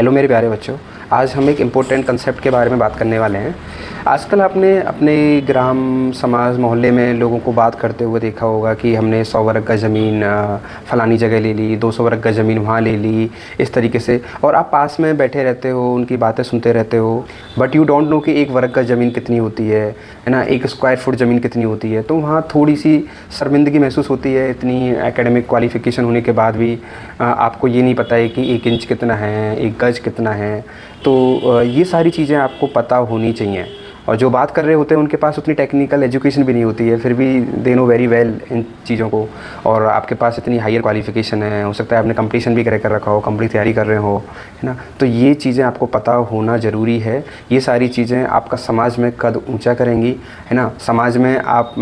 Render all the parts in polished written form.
Hello मेरे प्यारे बच्चों, आज हम एक इम्पोर्टेंट कंसेप्ट के बारे में बात करने वाले हैं। आजकल आपने अपने ग्राम समाज मोहल्ले में लोगों को बात करते हुए देखा होगा कि हमने 100 वर्ग का ज़मीन फ़लानी जगह ले ली, 200 वर्ग का ज़मीन वहाँ ले ली, इस तरीके से। और आप पास में बैठे रहते हो, उनकी बातें सुनते रहते हो, बट यू डोंट नो कि 1 वर्ग का ज़मीन कितनी होती है ना, 1 स्क्वायर फुट ज़मीन कितनी होती है। तो वहाँ थोड़ी सी शर्मिंदगी महसूस होती है, इतनी एकेडमिक क्वालिफ़िकेशन होने के बाद भी आपको ये नहीं पता है कि 1 इंच कितना है, 1 गज़ कितना है। तो ये सारी चीज़ें आपको पता होनी चाहिए। और जो बात कर रहे होते हैं उनके पास उतनी टेक्निकल एजुकेशन भी नहीं होती है, फिर भी they know very well in चीज़ों को। और आपके पास इतनी हायर क्वालिफ़िकेशन है, हो सकता है आपने कंपटीशन भी कर रखा हो, कंपनी तैयारी कर रहे हो, है ना। तो ये चीज़ें आपको पता होना ज़रूरी है। ये सारी चीज़ें आपका समाज में कद ऊंचा करेंगी, है ना। समाज में आप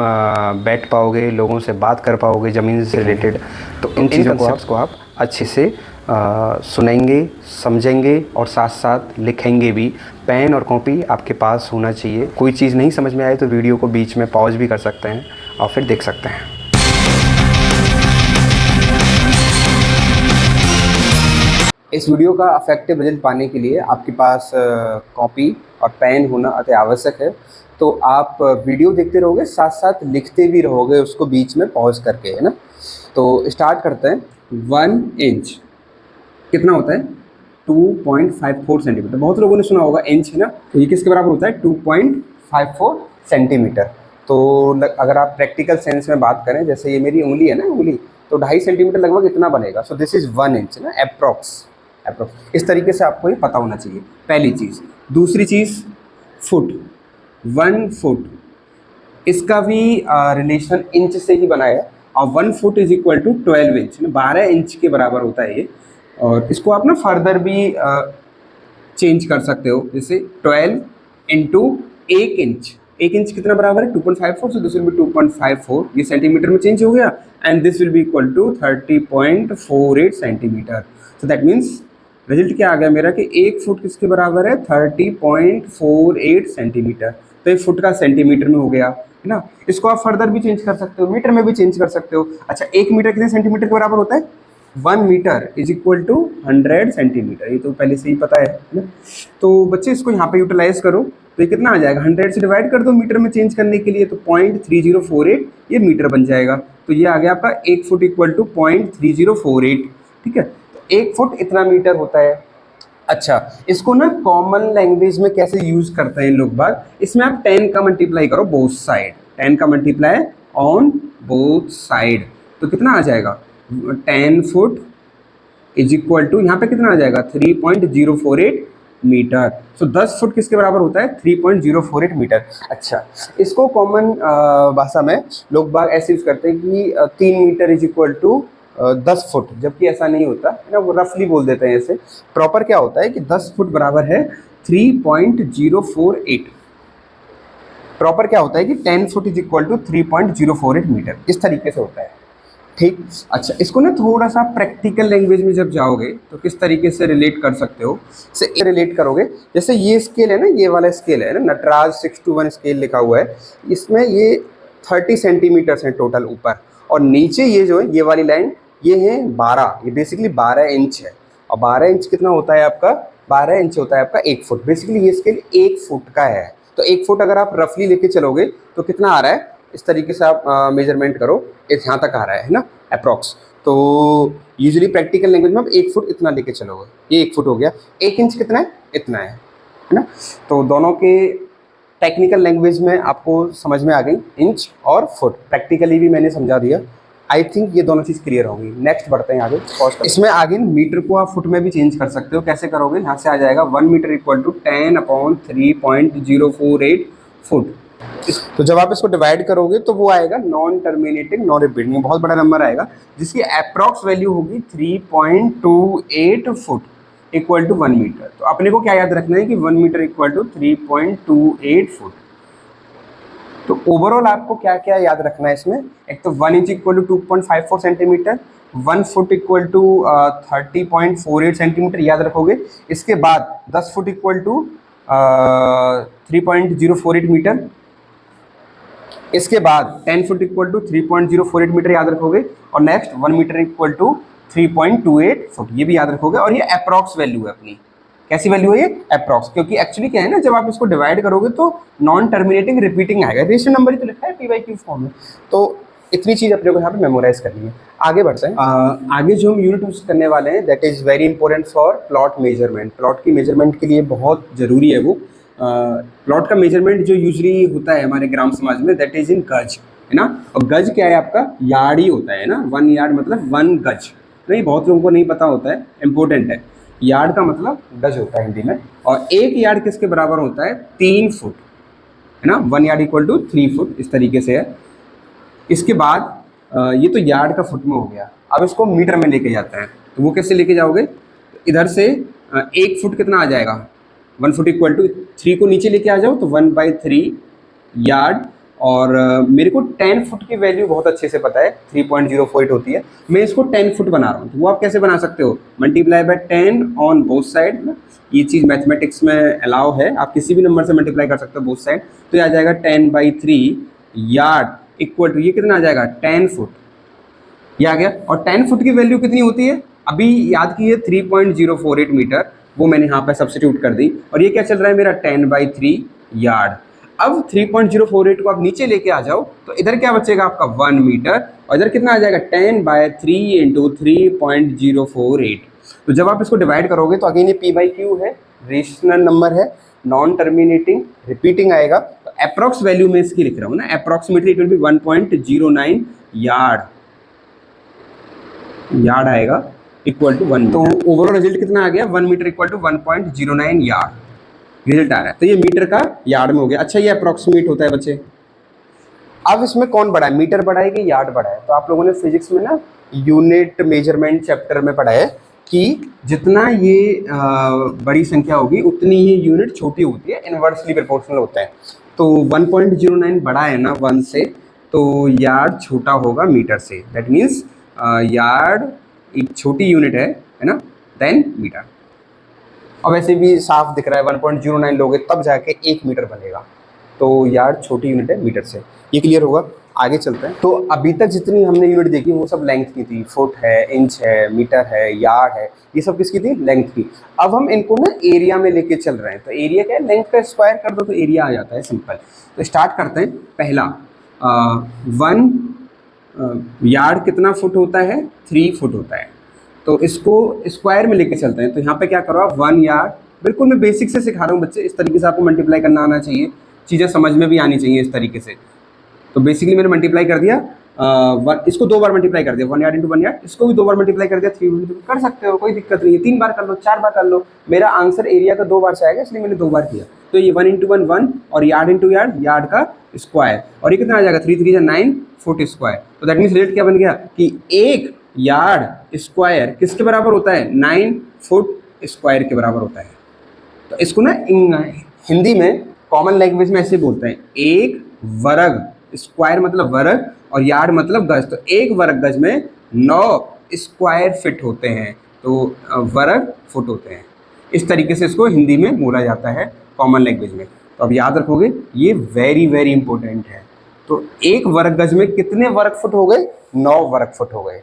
बैठ पाओगे, लोगों से बात कर पाओगे ज़मीन से रिलेटेड। तो इन चीज़ों को आप अच्छे से सुनेंगे, समझेंगे और साथ साथ लिखेंगे भी। पेन और कॉपी आपके पास होना चाहिए। कोई चीज़ नहीं समझ में आए तो वीडियो को बीच में पॉज भी कर सकते हैं और फिर देख सकते हैं। इस वीडियो का इफेक्टिव रिजल्ट पाने के लिए आपके पास कॉपी और पेन होना अति आवश्यक है। तो आप वीडियो देखते रहोगे, साथ साथ लिखते भी रहोगे उसको बीच में पॉज करके, है ना। तो स्टार्ट करते हैं। 1 इंच कितना होता है? 2.54 सेंटीमीटर। बहुत लोगों ने सुना होगा इंच, है ना। तो ये किसके बराबर होता है? 2.54 सेंटीमीटर। तो अगर आप प्रैक्टिकल सेंस में बात करें, जैसे ये मेरी उंगली है ना, उंगली, तो 2.5 सेंटीमीटर लगभग इतना बनेगा। सो दिस इज़ 1 इंच ना, अप्रॉक्स। इस तरीके से आपको ये पता होना चाहिए, पहली चीज़। दूसरी चीज़, फुट, 1 फुट, इसका भी रिलेशन इंच से ही बना है। और 1 foot is equal to 12 inch, 12 inch के बराबर होता है ये। और इसको आप ना फर्दर भी चेंज कर सकते हो, जैसे 12 इंटू 1 इंच। 1 इंच कितना बराबर है? 2.54। सो दिस विल बी 2.54, ये सेंटीमीटर में चेंज हो गया। And this will be equal to 30.48 centimetre. So that means result क्या आ गया मेरा कि 1 फुट किसके बराबर है? 30.48 सेंटीमीटर। तो 1 फुट का सेंटीमीटर में हो गया, है ना। इसको आप फर्दर भी चेंज कर सकते हो, मीटर में भी चेंज कर सकते हो। अच्छा, 1 मीटर कितने सेंटीमीटर के बराबर होता है? 1 metre is equal to 100 centimetre. ये तो पहले से ही पता है ना। तो बच्चे इसको यहाँ पे यूटिलाइज करो, तो ये कितना आ जाएगा? 100 से डिवाइड कर दो मीटर में चेंज करने के लिए, तो 0.3048 ये मीटर बन जाएगा। तो ये आ गया आपका 1 फुट इक्वल टू 0.3048। ठीक है, तो 1 फुट इतना मीटर होता है। अच्छा, इसको ना कॉमन लैंग्वेज में कैसे यूज करते हैं लोग बाग? इसमें आप 10 का मल्टीप्लाई करो बोथ साइड, 10 का मल्टीप्लाई ऑन बोथ साइड, तो कितना आ जाएगा? 10 फुट इज इक्वल टू, यहाँ पे कितना आ जाएगा? 3.048 मीटर। सो 10 फुट किसके बराबर होता है? 3.048 मीटर। अच्छा, इसको कॉमन भाषा में लोग बाग ऐसे यूज करते हैं कि 3 metre is equal to 10 foot, जबकि ऐसा नहीं होता है ना, वो रफली बोल देते हैं ऐसे। प्रॉपर क्या होता है कि 10 फुट बराबर है 3.048। प्रॉपर क्या होता है कि 10 foot is equal to 3.048 metre, इस तरीके से होता है। ठीक। अच्छा, इसको ना थोड़ा सा प्रैक्टिकल लैंग्वेज में जब जाओगे तो किस तरीके से रिलेट कर सकते हो? से रिलेट करोगे, जैसे ये स्केल है ना, ये वाला स्केल है ना, नटराज 6:1 स्केल लिखा हुआ है। इसमें ये 30 सेंटीमीटर है टोटल ऊपर, और नीचे ये जो है, ये वाली लाइन, ये है 12, ये बेसिकली 12 इंच है। और 12 इंच कितना होता है आपका? 12 इंच होता है आपका 1 फुट। बेसिकली ये स्केल 1 फुट का है। तो 1 फुट अगर आप रफली लेके चलोगे तो कितना आ रहा है? इस तरीके से आप मेजरमेंट करो, यहाँ तक आ रहा है ना, अप्रॉक्स। तो यूजुअली प्रैक्टिकल लैंग्वेज में आप 1 फुट इतना लेके चलोगे, ये 1 फुट हो गया। 1 इंच कितना है? इतना है ना। तो दोनों के टेक्निकल लैंग्वेज में आपको समझ में आ गई, इंच और फुट। प्रैक्टिकली भी मैंने समझा दिया। आई थिंक ये दोनों चीज़ क्लियर होंगी। नेक्स्ट बढ़ते हैं आगे। इसमें आगे मीटर को आप फुट में भी चेंज कर सकते हो। कैसे करोगे? यहाँ से आ जाएगा 1 मीटर इक्वल टू 10/3.048 फुट। तो जब आप इसको डिवाइड करोगे तो वो आएगा नॉन टर्मिनेटिंग, नॉन रिपीटिंग, बहुत बड़ा नंबर आएगा, जिसकी अप्रॉक्स वैल्यू होगी 3.28 फुट इक्वल टू 1 मीटर। तो अपने को क्या याद रखना है कि 1 मीटर इक्वल टू 3.28 फुट। तो ओवरऑल आपको क्या क्या याद रखना है इसमें? एक तो 1 inch equal to 2.54 centimetre, 1 foot equal to 30.48 centimetre याद रखोगे। इसके बाद 10 फुट इक्वल टू 3.048 मीटर। इसके बाद 10 फुट इक्वल टू 3.048 मीटर याद रखोगे। और next 1 metre equal to 3.28 foot, ये भी याद रखोगे। और ये अप्रॉक्स वैल्यू है अपनी, कैसी वैल्यू है ये? अप्रॉक्स, क्योंकि एक्चुअली क्या है ना, जब आप इसको डिवाइड करोगे तो नॉन टर्मिनेटिंग रिपीटिंग आएगा, रेशनल नंबर ही तो लिखा है पी बाई क्यू फॉर्म में। तो इतनी चीज़ अपने को यहाँ पे मेमोराइज करनी है। आगे बढ़ते हैं। आगे जो हम यूनिट यूज करने वाले हैं that is very important for plot measurement. Plot की मेजरमेंट के लिए बहुत ज़रूरी है वो। प्लॉट का मेजरमेंट जो यूजली होता है हमारे ग्राम समाज में दैट इज़ इन गज, है ना। और गज क्या है आपका? यार्ड ही होता है ना। 1 यार्ड मतलब 1 गज। नहीं, बहुत लोगों को नहीं पता होता है, इंपॉर्टेंट है। यार्ड का मतलब गज होता है हिंदी में। और 1 यार्ड किसके बराबर होता है? 3 फुट, है ना। 1 यार्ड इक्वल टू 3 फुट, इस तरीके से है। इसके बाद ये तो यार्ड का फुट में हो गया। अब इसको मीटर में लेके जाते हैं, तो वो कैसे लेके जाओगे? इधर से 1 फुट कितना आ जाएगा? 1 फुट इक्वल टू 3 को नीचे लेके आ जाओ तो 1/3 यार्ड। और मेरे को 10 फुट की वैल्यू बहुत अच्छे से पता है, 3.048 होती है। मैं इसको 10 फुट बना रहा हूँ, तो वो आप कैसे बना सकते हो? Multiply by 10 on both side. ये चीज़ मैथमेटिक्स में अलाउ है, आप किसी भी नंबर से मल्टीप्लाई कर सकते हो बोथ साइड। तो ये आ जाएगा 10/3 यार्ड इक्वल टू, ये कितना आ जाएगा? 10 फुट। ये आ गया। और 10 फुट की वैल्यू कितनी होती है? अभी याद कीजिए 3.048 मीटर, वो मैंने यहाँ पे सब्स्टिट्यूट कर दी। और ये क्या चल रहा है मेरा? 10/3 यार्ड। अब 3.048 को आप नीचे लेके आ जाओ तो इधर क्या बचेगा आपका? 1 मीटर। और इधर कितना आ जाएगा? 10/3 इंटू 3.048। तो जब आप इसको डिवाइड करोगे तो अगेन ये पी बाई क्यू है, रेशनल नंबर है, नॉन टर्मिनेटिंग रिपीटिंग आएगा। तो अप्रॉक्स वैल्यू में इसकी लिख रहा हूँ ना, approximately it will be 1.09 yard. Yard आएगा इक्वल टू 1। तो ओवरऑल रिजल्ट कितना आ गया? 1 metre equal to 1.09 yard result आ रहा है। तो ये मीटर का यार्ड में हो गया। अच्छा, ये अप्रॉक्सीमेट होता है बच्चे। अब इसमें कौन बड़ा है, मीटर बड़ा है कि यार्ड बड़ा है? तो आप लोगों ने फिजिक्स में ना यूनिट मेजरमेंट चैप्टर में पढ़ा है कि जितना ये बड़ी संख्या होगी उतनी ही यूनिट छोटी होती है, इनवर्सली प्रोपोर्शनल होता है। तो 1.09 बड़ा है ना 1 से, तो यार्ड छोटा होगा मीटर से। दैट मीन्स यार्ड एक छोटी यूनिट है ना, देन मीटर। और वैसे भी साफ दिख रहा है 1.09 लोगे तब जाके 1 मीटर बनेगा। तो यार्ड छोटी यूनिट है मीटर से, ये क्लियर होगा। आगे चलते हैं। तो अभी तक जितनी हमने यूनिट देखी वो सब लेंथ की थी, फुट है, इंच है, मीटर है, यार्ड है, ये सब किसकी थी? लेंथ की। अब हम इनको ना एरिया में लेके चल रहे हैं। तो एरिया क्या है? लेंथ का स्क्वायर कर दो तो एरिया आ जाता है, सिंपल। तो स्टार्ट करते हैं। पहला 1 यार्ड कितना फुट होता है? 3 फुट होता है। तो इसको स्क्वायर में लेके चलते हैं। तो यहाँ पे क्या करो आप? 1 यार्ड, बिल्कुल मैं बेसिक से सिखा रहा हूँ बच्चे, इस तरीके से आपको मल्टीप्लाई करना आना चाहिए, चीज़ें समझ में भी आनी चाहिए इस तरीके से। तो बेसिकली मैंने मल्टीप्लाई कर दिया, इसको 2 बार मल्टीप्लाई कर दिया, 1 यार्ड इंटू 1 यार्ड, इसको भी 2 बार मल्टीप्लाई कर दिया, 3 कर सकते हो, कोई दिक्कत नहीं है। 3 बार कर लो, 4 बार कर लो, मेरा आंसर एरिया का 2 बार से आएगा, इसलिए मैंने 2 बार किया। तो ये 1 इंटू 1 1 और यार्ड इंटू यार्ड, यार्ड का स्क्वायर। और ये कितना आ जाएगा? 3 3 जा 9 फुट स्क्वायर। तो दैट मीन्स रिजल्ट क्या बन गया कि 1 यार्ड स्क्वायर किसके बराबर होता है? 9 फुट स्क्वायर के बराबर होता है। तो इसको ना हिंदी में कॉमन लैंग्वेज में ऐसे बोलते हैं, 1 वर्ग, स्क्वायर मतलब वर्ग और यार्ड मतलब गज। तो 1 वर्ग गज में 9 स्क्वायर फिट होते हैं, तो वर्ग फुट होते हैं। इस तरीके से इसको हिंदी में बोला जाता है कॉमन लैंग्वेज में। तो अब याद रखोगे, ये वेरी वेरी इंपॉर्टेंट है। तो 1 वर्ग गज में कितने वर्ग फुट हो गए? 9 वर्ग फुट हो गए।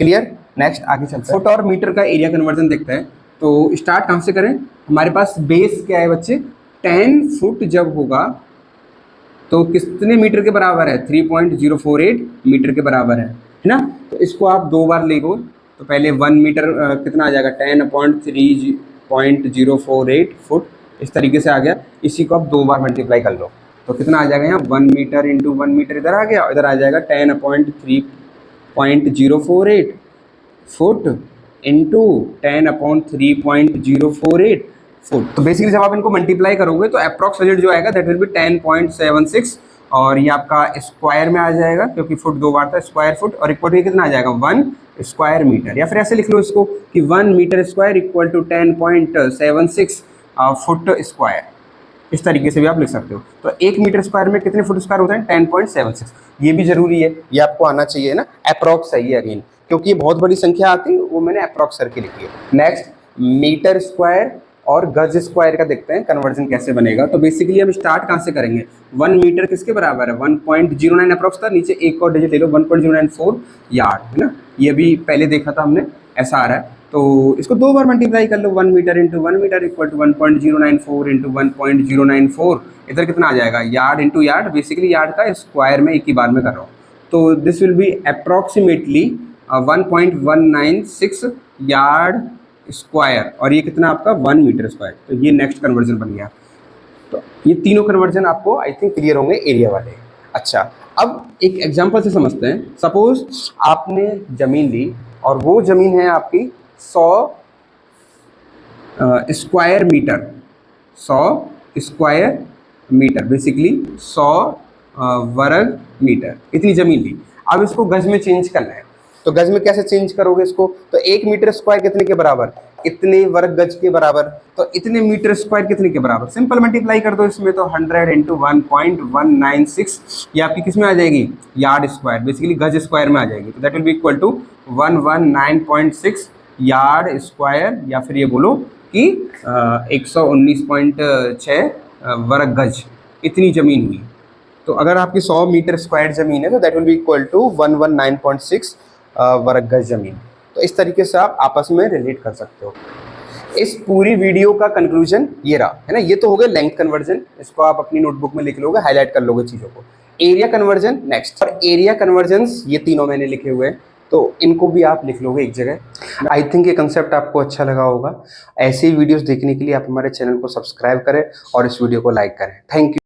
क्लियर? नेक्स्ट आगे चलते हैं। फुट और मीटर का एरिया कन्वर्जन देखते हैं। तो स्टार्ट कहाँ से करें? हमारे पास बेस क्या है बच्चे? 10 फुट जब होगा तो कितने मीटर के बराबर है? 3.048 मीटर के बराबर है ना। तो इसको आप 2 बार ले गो, तो पहले 1 मीटर कितना आ जाएगा? 10/3.048 फुट, इस तरीके से आ गया। इसी को आप 2 बार मल्टीप्लाई कर लो तो कितना आ जाएगा? यहाँ 1 मीटर इंटू 1 मीटर इधर आ गया, इधर आ जाएगा 10/3.048 फुट इंटू 10/3.048 फुट। तो बेसिकली जब आप इनको मल्टीप्लाई करोगे तो अप्रॉक्स रिजल्ट जो आएगा दैट विल बी 10.76। और ये आपका स्क्वायर में आ जाएगा क्योंकि फुट 2 बार था, स्क्वायर फुट। और इक्वल टू कितना आ जाएगा? 1 स्क्वायर मीटर। या फिर ऐसे लिख लो इसको कि 1 metre square equal to 10.76 foot square. इस तरीके से भी आप लिख सकते हो। तो 1 मीटर स्क्वायर में कितने फुट स्क्वायर होते हैं? 10.76। ये भी जरूरी है, ये आपको आना चाहिए ना। अप्रॉक्स है ये अगेन, क्योंकि ये बहुत बड़ी संख्या आती है, वो मैंने अप्रॉक्स करके लिखी है। नेक्स्ट मीटर स्क्वायर और गज स्क्वायर का देखते हैं कन्वर्जन कैसे बनेगा। तो बेसिकली हम स्टार्ट कहाँ से करेंगे? 1 मीटर किसके बराबर है? 1.09 अप्रॉक्स था, नीचे एक और डिजिट ले लो, 1.094 यार्ड, है ना। ये भी पहले देखा था हमने, ऐसा आ रहा है। तो इसको 2 बार मल्टीप्लाई कर लो, 1 metre into 1 metre equal to 1.094 into 1.094, इधर कितना आ जाएगा, yard into yard, basically yard का स्क्वायर में एक ही बार में कर रहा हूँ, तो this will be approximately 1.196 yard square, और ये कितना आपका 1 मीटर स्क्वायर। तो ये नेक्स्ट कन्वर्जन बन गया। तो ये तीनों कन्वर्जन आपको आई थिंक क्लियर होंगे एरिया वाले। अच्छा, अब एक एग्जांपल से समझते हैं। सपोज आपने ज़मीन ली और वो ज़मीन है आपकी 100 square metre, 100 square metre, basically 100 वर्ग मीटर, इतनी ज़मीन ली। अब इसको गज में चेंज करना है, तो गज में कैसे चेंज करोगे इसको, तो 1 मीटर स्क्वायर कितने के बराबर, इतने वर्ग गज के बराबर, तो इतने मीटर स्क्वायर कितने के बराबर, सिंपल मल्टीप्लाई कर दो इसमें, तो 100 इंटू 1.196 ये आपकी किस में आ जाएगी, यार्ड स्क्वायर, बेसिकली गज स्क्वायर में आ जाएगी, तो that will be equal to 119.6 yard square, या फिर ये बोलो कि 119.6 वर्ग गज, इतनी ज़मीन हुई। तो अगर आपकी 100 मीटर स्क्वायर ज़मीन है तो that will be equal to 119.6 वर्ग गज ज़मीन। तो इस तरीके से आप आपस में रिलेट कर सकते हो। इस पूरी वीडियो का कंक्लूजन ये रहा है ना, ये तो हो गया लेंथ कन्वर्जन, इसको आप अपनी नोटबुक में लिख लोगे, हाईलाइट कर लोगे चीज़ों को। एरिया कन्वर्जन नेक्स्ट, और एरिया कन्वर्जन्स ये तीनों मैंने लिखे हुए हैं, तो इनको भी आप लिख लोगे एक जगह। आई थिंक ये कंसेप्ट आपको अच्छा लगा होगा। ऐसे ही वीडियोस देखने के लिए आप हमारे चैनल को सब्सक्राइब करें और इस वीडियो को लाइक करें। Thank you.